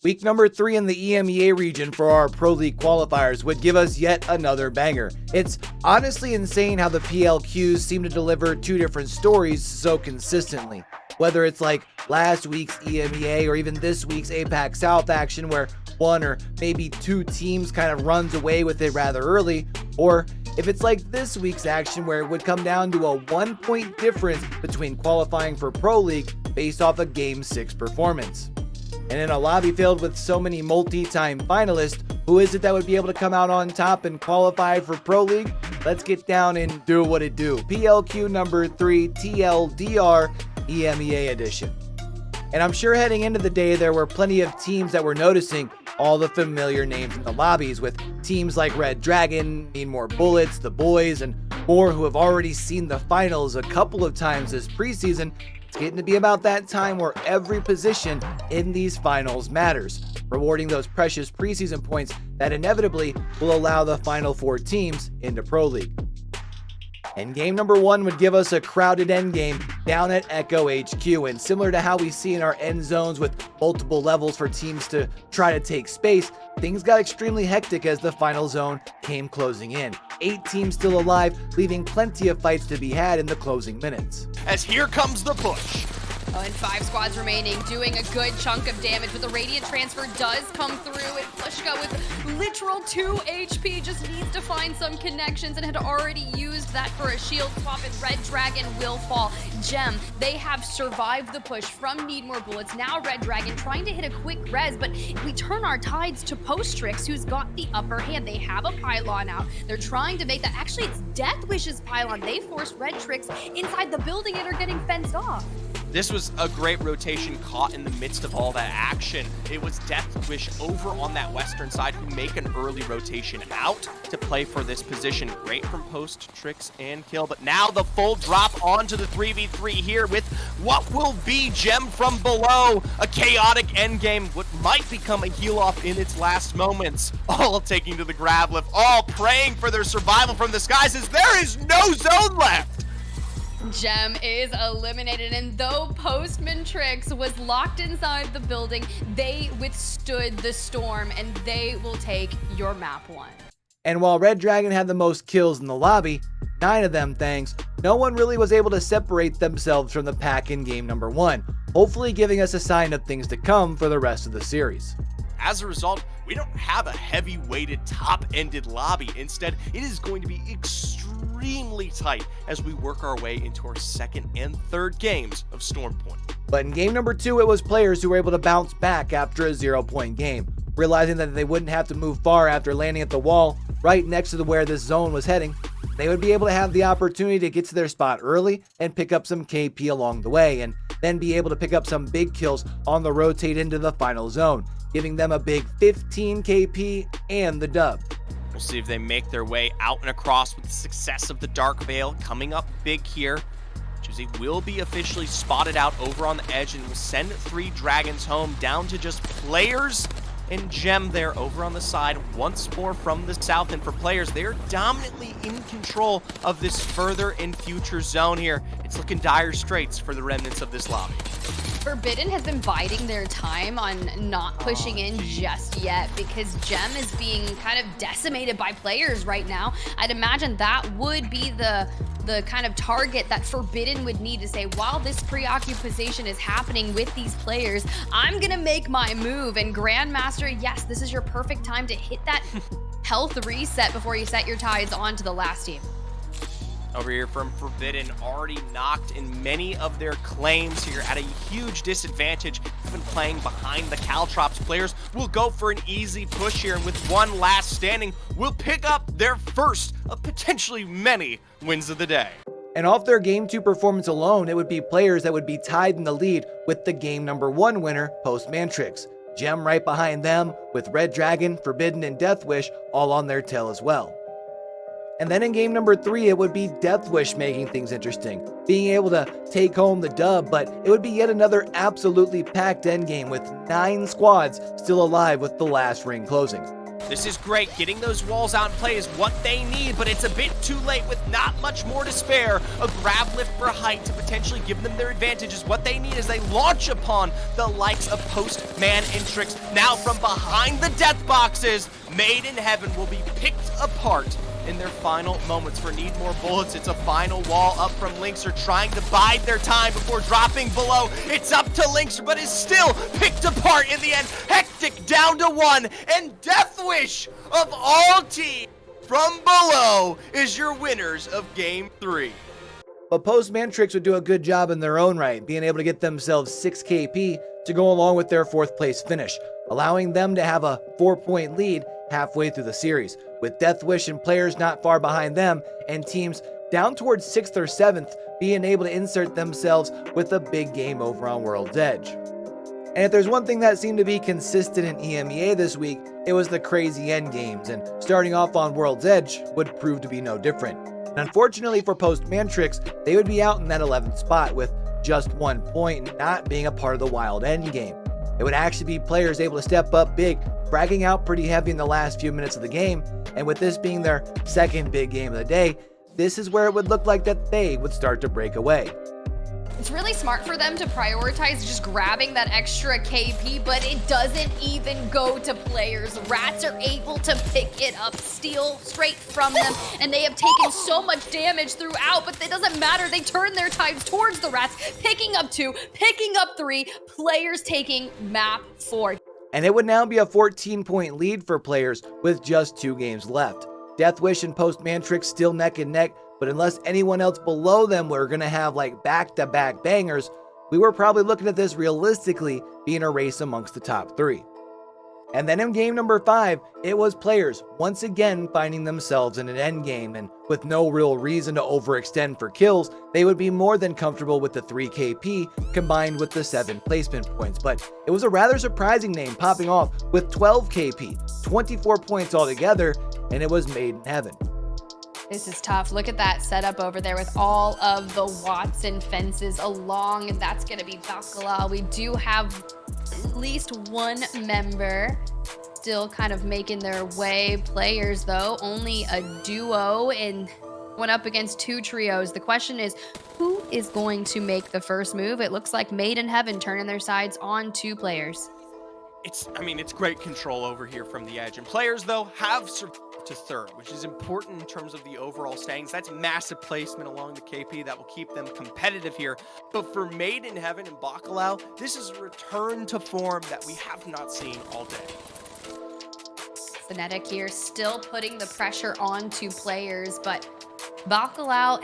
Week number 3 in the EMEA region for our Pro League qualifiers would give us yet another banger. It's honestly insane how the PLQs seem to deliver two different stories so consistently. Whether it's like last week's EMEA or even this week's APAC South action where one or maybe two teams kind of runs away with it rather early, or if it's like this week's action where it would come down to a 1-point difference between qualifying for Pro League based off a Game 6 performance. And in a lobby filled with so many multi-time finalists, who is it that would be able to come out on top and qualify for Pro League? Let's get down and do what it do. PLQ number 3 TLDR EMEA edition. And I'm sure heading into the day there were plenty of teams that were noticing all the familiar names in the lobbies, with teams like Red Dragon, Need More Bullets, The Boys, and more who have already seen the finals a couple of times this preseason. It's getting to be about that time where every position in these finals matters, rewarding those precious preseason points that inevitably will allow the final 4 teams into Pro League. And game number 1 would give us a crowded endgame down at Echo HQ, and similar to how we see in our end zones with multiple levels for teams to try to take space, things got extremely hectic as the final zone came closing in. 8 teams still alive, leaving plenty of fights to be had in the closing minutes. As here comes the push. And 5 squads remaining, doing a good chunk of damage, but the Radiant transfer does come through, and Pushka with literal 2 HP just needs to find some connections and had already used that for a shield swap, and Red Dragon will fall. Gem, they have survived the push from Need More Bullets. Now Red Dragon trying to hit a quick res, but we turn our tides to Postrix, who's got the upper hand. They have a pylon out. They're trying to make that. Actually, it's Deathwish's pylon. They forced Red Trix inside the building and are getting fenced off. This was a great rotation caught in the midst of all that action. It was Deathwish over on that western side who make an early rotation out to play for this position. Great from post, tricks, and kill. But now the full drop onto the 3v3 here with what will be Gem from below. A chaotic endgame, what might become a heal off in its last moments. All taking to the grab lift, all praying for their survival from the skies as there is no zone left. Gem is eliminated, and though Postman Trix was locked inside the building, they withstood the storm, and they will take your map 1. And while Red Dragon had the most kills in the lobby, 9 of them thanks, no one really was able to separate themselves from the pack in game number 1, hopefully giving us a sign of things to come for the rest of the series. As a result, we don't have a heavy-weighted, top-ended lobby. Instead, it is going to be extremely tight as we work our way into our second and third games of Stormpoint. But in game number 2, it was players who were able to bounce back after a 0-point game, realizing that they wouldn't have to move far after landing at the wall right next to where this zone was heading. They would be able to have the opportunity to get to their spot early and pick up some KP along the way, and then be able to pick up some big kills on the rotate into the final zone, giving them a big 15 KP and the dub. We'll see if they make their way out and across with the success of the Dark Veil coming up big here. Juicy will be officially spotted out over on the edge and will send 3 dragons home down to just players and Gem there over on the side once more from the south. And for players, they're dominantly in control of this further and future zone here. It's looking dire straits for the remnants of this lobby. Forbidden has been biding their time on not pushing in just yet because Gem is being kind of decimated by players right now. I'd imagine that would be the kind of target that Forbidden would need to say, while this preoccupation is happening with these players, I'm gonna make my move. And Grandmaster, yes, this is your perfect time to hit that health reset before you set your tides onto the last team. Over here from Forbidden, already knocked in many of their claims here at a huge disadvantage. Even playing behind the Caltrops, players will go for an easy push here, and with one last standing, will pick up their first of potentially many wins of the day. And off their game 2 performance alone, it would be players that would be tied in the lead with the game number 1 winner, Postmantrix. Gem right behind them, with Red Dragon, Forbidden, and Deathwish all on their tail as well. And then in game number 3, it would be Deathwish making things interesting, being able to take home the dub, but it would be yet another absolutely packed endgame with 9 squads still alive with the last ring closing. This is great. Getting those walls out in play is what they need, but it's a bit too late with not much more to spare. A grab lift for height to potentially give them their advantage is what they need as they launch upon the likes of Post, Man, and Tricks. Now from behind the death boxes, Made in Heaven will be picked apart in their final moments. For Need More Bullets, it's a final wall up from Linkster, trying to bide their time before dropping below. It's up to Linkster, but is still picked apart in the end. Hectic down to 1, and Death Wish of all teams from below is your winners of Game 3. But Post Mantrix would do a good job in their own right, being able to get themselves 6 KP to go along with their 4th place finish, allowing them to have a 4-point lead halfway through the series, with Death Wish and players not far behind them, and teams down towards 6th or 7th being able to insert themselves with a big game over on World's Edge. And if there's one thing that seemed to be consistent in EMEA this week, it was the crazy end games, and starting off on World's Edge would prove to be no different. And unfortunately for Post Mantrix, they would be out in that 11th spot with just 1 point and not being a part of the wild end game. It would actually be players able to step up big, bragging out pretty heavy in the last few minutes of the game, and with this being their 2nd big game of the day, this is where it would look like that they would start to break away. It's really smart for them to prioritize just grabbing that extra KP, but it doesn't even go to players. Rats are able to pick it up, steal straight from them, and they have taken so much damage throughout, but it doesn't matter. They turn their tides towards the Rats, picking up 2, picking up 3, players taking map 4. And it would now be a 14-point lead for players with just 2 games left. Death Wish and Post Mantrix still neck and neck, but unless anyone else below them were going to have like back-to-back bangers, we were probably looking at this realistically being a race amongst the top 3. And then in game number 5, it was players once again finding themselves in an end game, and with no real reason to overextend for kills, they would be more than comfortable with the 3 KP combined with the 7 placement points. But it was a rather surprising name popping off with 12 KP, 24 points altogether, and it was Made in Heaven. This is tough. Look at that setup over there with all of the Watson fences along, and that's going to be Bacala. We do have at least 1 member still kind of making their way. Players, though, only a duo and went up against 2 trios. The question is, who is going to make the first move? It looks like Made in Heaven turning their sides on 2 players. It's great control over here from the edge. And players, though, have survived to 3rd, which is important in terms of the overall standings. That's massive placement along the KP that will keep them competitive here. But for Made in Heaven and Bacalao, this is a return to form that we have not seen all day. Phonetic here still putting the pressure on 2 players, but Bacalao,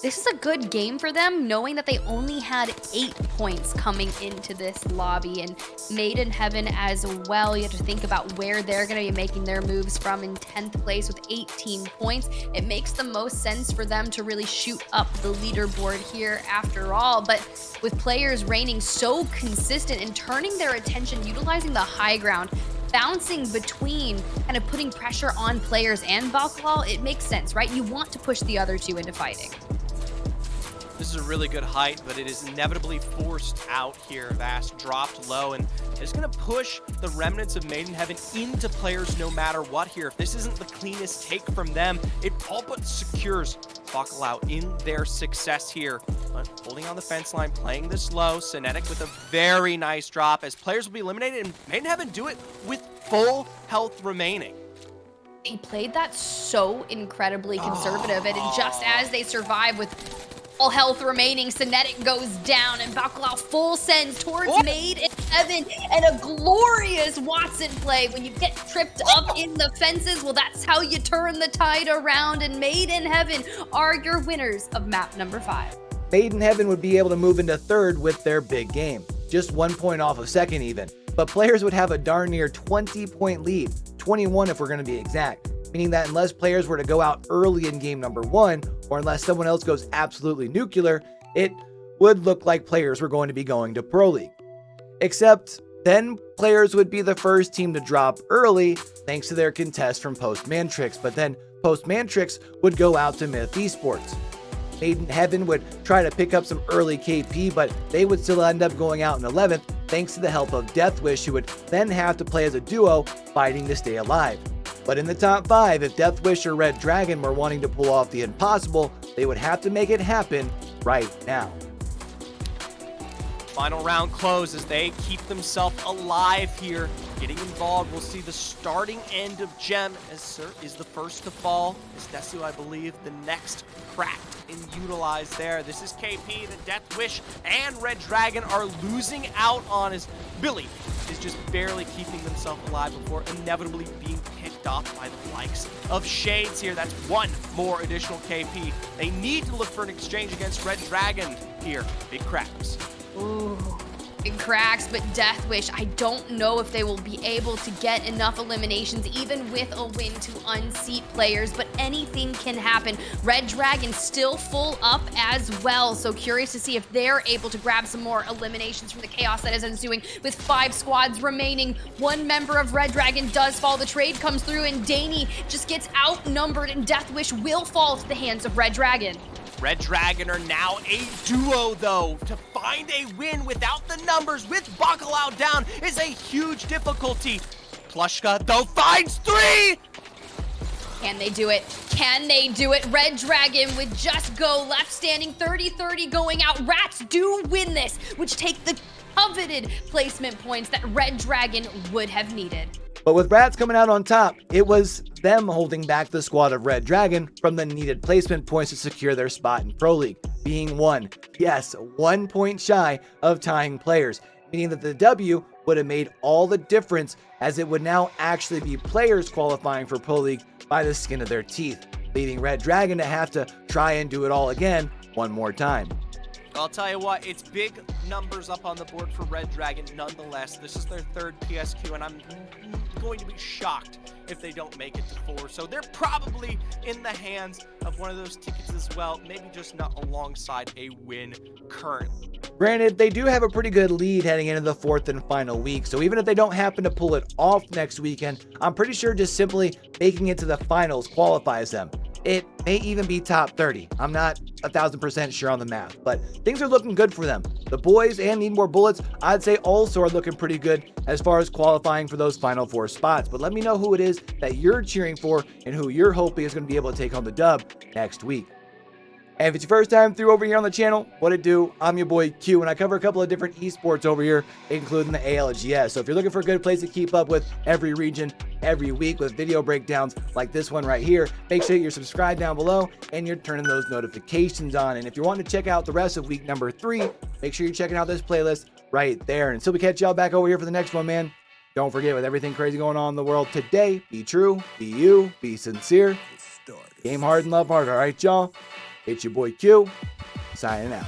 this is a good game for them, knowing that they only had 8 points coming into this lobby, and Made in Heaven as well. You have to think about where they're going to be making their moves from in 10th place with 18 points. It makes the most sense for them to really shoot up the leaderboard here after all, but with players reigning so consistent and turning their attention, utilizing the high ground, bouncing between, kind of putting pressure on players and Bacalao, it makes sense, right? You want to push the other 2 into fighting. This is a really good height, but it is inevitably forced out here. Vast dropped low, and it's going to push the remnants of Made in Heaven into players no matter what here. If this isn't the cleanest take from them, it all but secures Bacalao in their success here. But holding on the fence line, playing this low, Cinetic with a very nice drop as players will be eliminated, and Made in Heaven do it with full health remaining. He played that so incredibly conservative, and just as they survive with all health remaining, Cinetic goes down, and Bacalao full sends towards Made in Heaven, and a glorious Watson play. When you get tripped up in the fences, well, that's how you turn the tide around, and Made in Heaven are your winners of map number 5. Made in Heaven would be able to move into 3rd with their big game, just 1 point off of 2nd even, but players would have a darn near 20-point lead, 21 if we're going to be exact, meaning that unless players were to go out early in game number 1, or unless someone else goes absolutely nuclear, it would look like players were going to be going to Pro League. Except then players would be the first team to drop early thanks to their contest from Post Mantrix, but then Post Mantrix would go out to Myth Esports. Maiden Heaven would try to pick up some early KP, but they would still end up going out in 11th thanks to the help of Deathwish, who would then have to play as a duo fighting to stay alive. But in the top 5, if Deathwish or Red Dragon were wanting to pull off the impossible, they would have to make it happen right now. Final round close as they keep themselves alive here. Getting involved, we'll see the starting end of Gem as Sir is the first to fall. As Desu, I believe, the next cracked and utilized there. This is KP, the Deathwish, and Red Dragon are losing out on as Billy is just barely keeping themselves alive before inevitably being picked off by the likes of Shades here. That's one more additional KP. They need to look for an exchange against Red Dragon here. Big cracks. Ooh, big cracks, but Deathwish, I don't know if they will be able to get enough eliminations, even with a win, to unseat players, but anything can happen. Red Dragon still full up as well, so curious to see if they're able to grab some more eliminations from the chaos that is ensuing with 5 squads remaining. One member of Red Dragon does fall. The trade comes through, and Daney just gets outnumbered, and Deathwish will fall to the hands of Red Dragon. Red Dragon are now a duo, though. To find a win without the numbers with Bacalao down is a huge difficulty. Plushka, though, finds 3! Can they do it? Can they do it? Red Dragon with just go left standing 30-30 going out. Rats do win this, which take the coveted placement points that Red Dragon would have needed. But with Rats coming out on top, it was them holding back the squad of Red Dragon from the needed placement points to secure their spot in Pro League, being 1 point shy of tying players, meaning that the W would have made all the difference, as it would now actually be players qualifying for Pro League by the skin of their teeth, leaving Red Dragon to have to try and do it all again one more time. I'll tell you what, it's big numbers up on the board for Red Dragon nonetheless. This is their 3rd PSQ, and I'm going to be shocked if they don't make it to 4. So they're probably in the hands of one of those tickets as well, maybe just not alongside a win currently. Granted, they do have a pretty good lead heading into the 4th and final week, so even if they don't happen to pull it off next weekend, I'm pretty sure just simply making it to the finals qualifies them. It may even be top 30. I'm not 1,000% sure on the math, but things are looking good for them. The boys and Need More Bullets, I'd say, also are looking pretty good as far as qualifying for those final 4 spots. But let me know who it is that you're cheering for and who you're hoping is going to be able to take home the dub next week. And if it's your first time through over here on the channel, what it do? I'm your boy Q, and I cover a couple of different esports over here, including the ALGS. So if you're looking for a good place to keep up with every region, every week with video breakdowns like this one right here, make sure you're subscribed down below and you're turning those notifications on. And if you're wanting to check out the rest of week number 3, make sure you're checking out this playlist right there. And until we catch y'all back over here for the next one, man, don't forget, with everything crazy going on in the world today, be true, be you, be sincere, game hard and love hard. All right, y'all? It's your boy Q, signing out.